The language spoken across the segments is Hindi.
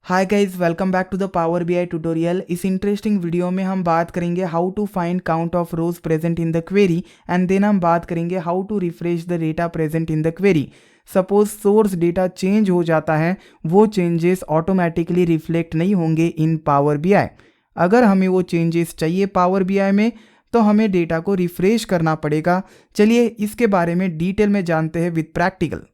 Hi guys, welcome back to the power BI tutorial. इस इंटरेस्टिंग वीडियो में हम बात करेंगे how to find count of rows present in the query and then हम बात करेंगे how to refresh the data present in the query. Suppose source data change हो जाता है, वो चेंजेस ऑटोमेटिकली रिफ्लेक्ट नहीं होंगे इन पावर बीआई। अगर हमें वो चेंजेस चाहिए पावर बीआई में तो हमें डेटा को रिफ्रेश करना पड़ेगा। चलिए इसके बारे में डिटेल में जानते हैं विद प्रैक्टिकल।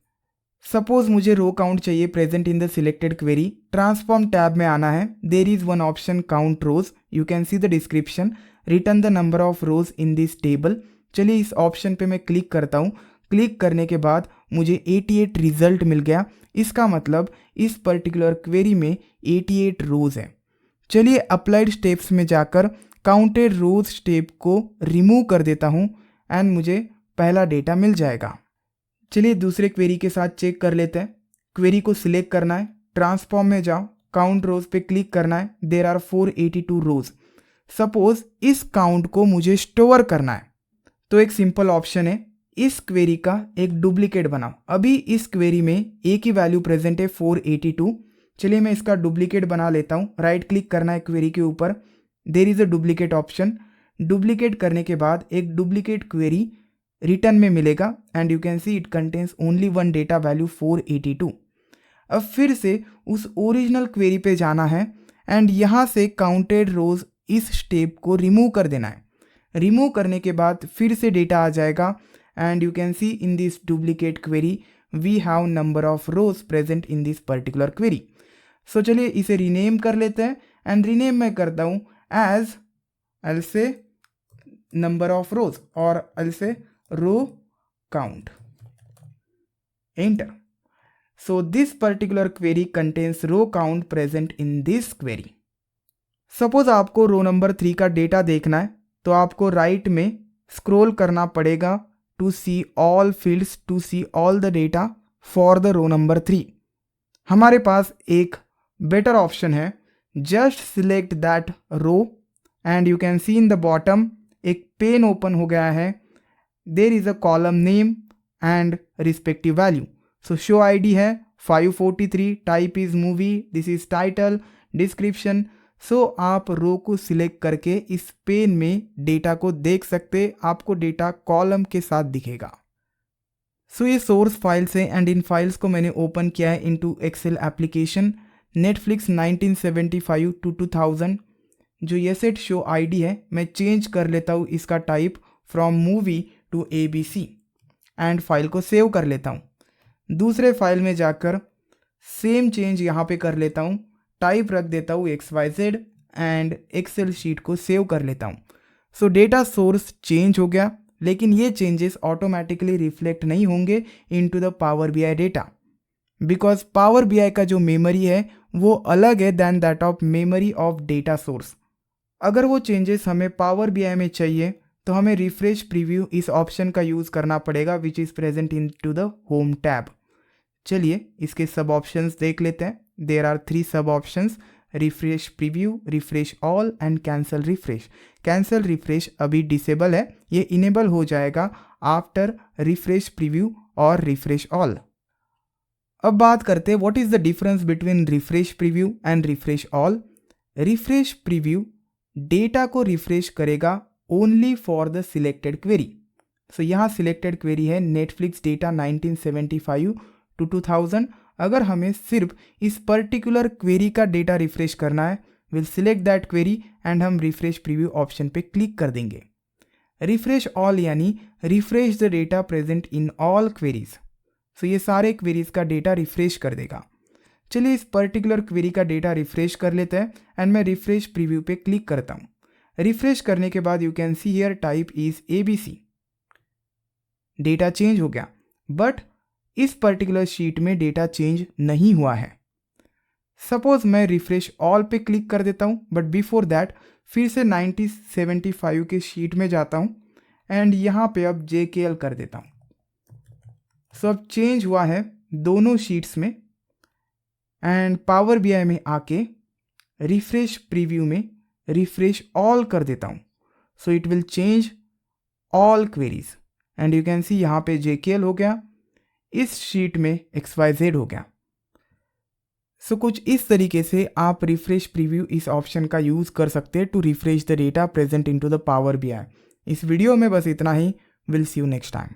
सपोज मुझे रो काउंट चाहिए present in the selected query. Transform tab में आना है। There is one option count rows, you can see the description, return the number of rows in this table. चलिए इस ऑप्शन पे मैं क्लिक करता हूँ। क्लिक करने के बाद मुझे 88 रिजल्ट मिल गया। इसका मतलब इस पर्टिकुलर क्वेरी में 88 रोज है। चलिए अप्लाइड स्टेप्स में जाकर काउंटेड रोज स्टेप को रिमूव कर देता हूँ एंड मुझे पहला डेटा मिल जाएगा। चलिए दूसरे क्वेरी के साथ चेक कर लेते हैं। क्वेरी को सिलेक्ट करना है, ट्रांसफॉर्म में जाओ, काउंट रोज पे क्लिक करना है। There are 482 rows. सपोज इस काउंट को मुझे स्टोर करना है तो एक सिंपल ऑप्शन है, इस क्वेरी का एक डुप्लीकेट बनाओ। अभी इस क्वेरी में एक ही वैल्यू प्रेजेंट है 482। चलिए मैं इसका डुप्लीकेट बना लेता हूँ। राइट क्लिक करना है क्वेरी के ऊपर, there is a duplicate option. Duplicate करने के बाद एक डुप्लीकेट क्वेरी रिटर्न में मिलेगा and you can see it contains only one data value 482। अब फिर से उस ओरिजिनल क्वेरी पे जाना है एंड यहाँ से काउंटेड रोज इस स्टेप को रिमूव कर देना है। रिमूव करने के बाद फिर से डेटा आ जाएगा and you can see in this duplicate query we have number of rows present in this particular query. So चलिए इसे रीनेम कर लेते हैं एंड रीनेम मैं करता हूँ एज आई से नंबर ऑफ रोज और आई से row count. Enter. So this particular query contains row count present in this query. Suppose आपको रो नंबर 3 का डेटा देखना है तो आपको राइट में स्क्रॉल करना पड़ेगा to see all fields, to see all the data for the row number 3। हमारे पास एक बेटर ऑप्शन है, just select that row and you can see in the bottom एक पेन ओपन हो गया है। There is a column name and respective value. So show ID है 543, type is movie, this is title, description. So आप रो को सिलेक्ट करके इस पेन में डेटा को देख सकते, आपको डेटा कॉलम के साथ दिखेगा। सो ये सोर्स फाइल्स है एंड इन फाइल्स को मैंने ओपन किया है into Excel application. Netflix 1975 to 2000 जो ये सेट शो ID है, मैं चेंज कर लेता हूँ इसका type from movie two ABC and file को सेव कर लेता हूँ। दूसरे फाइल में जाकर सेम चेंज यहाँ पे कर लेता हूँ, टाइप रख देता हूँ XYZ एंड एक्सेल शीट को सेव कर लेता हूँ। सो डेटा सोर्स चेंज हो गया, लेकिन ये चेंजेस ऑटोमेटिकली रिफ्लेक्ट नहीं होंगे into the power BI data, because Power BI का जो मेमोरी है वो अलग है than that of memory of data source. अगर वो चेंजेस हमें पावर बीआई में चाहिए तो हमें रिफ्रेश प्रीव्यू इस ऑप्शन का यूज़ करना पड़ेगा which is present into the home tab. चलिए इसके सब ऑप्शंस देख लेते हैं। देर are 3 sub options, refresh preview, refresh all and cancel refresh. Cancel refresh अभी डिसेबल है, ये इनेबल हो जाएगा आफ्टर रिफ्रेश प्रीव्यू और रिफ्रेश ऑल। अब बात करते हैं what is the difference between refresh preview and refresh all. Refresh preview data को रिफ्रेश करेगा only for the selected query. So यहाँ सिलेक्टेड क्वेरी है नेटफ्लिक्स डेटा 1975 टू 2000। अगर हमें सिर्फ इस पर्टिकुलर क्वेरी का डेटा रिफ्रेश करना है, will select that query and हम रिफ्रेश प्रीव्यू ऑप्शन पे क्लिक कर देंगे। रिफ्रेश ऑल यानी refresh the data present in all queries. So ये सारे क्वेरीज का डेटा रिफ्रेश कर देगा। चलिए इस पर्टिकुलर क्वेरी का डेटा रिफ्रेश कर लेते हैं एंड मैं रिफ्रेश प्रीव्यू पे क्लिक करता हूँ। रिफ्रेश करने के बाद you can see here type is ABC। Data change हो गया, बट इस पर्टिकुलर शीट में डेटा चेंज नहीं हुआ है। सपोज मैं रिफ्रेश ऑल पे क्लिक कर देता हूँ, बट बिफोर दैट फिर से 1975 के शीट में जाता हूँ एंड यहाँ पे अब JKL कर देता हूँ। सो अब चेंज हुआ है दोनों शीट्स में एंड पावर बीआई में आके रिफ्रेश प्रीव्यू में रिफ्रेश ऑल कर देता हूँ। So it will change all queries and you can सी यहाँ पे JKL हो गया, इस शीट में XYZ हो गया। सो कुछ इस तरीके से आप रिफ्रेश प्रीव्यू इस ऑप्शन का यूज़ कर सकते हैं to refresh the data present into the power BI. इस वीडियो में बस इतना ही। Will see you next time.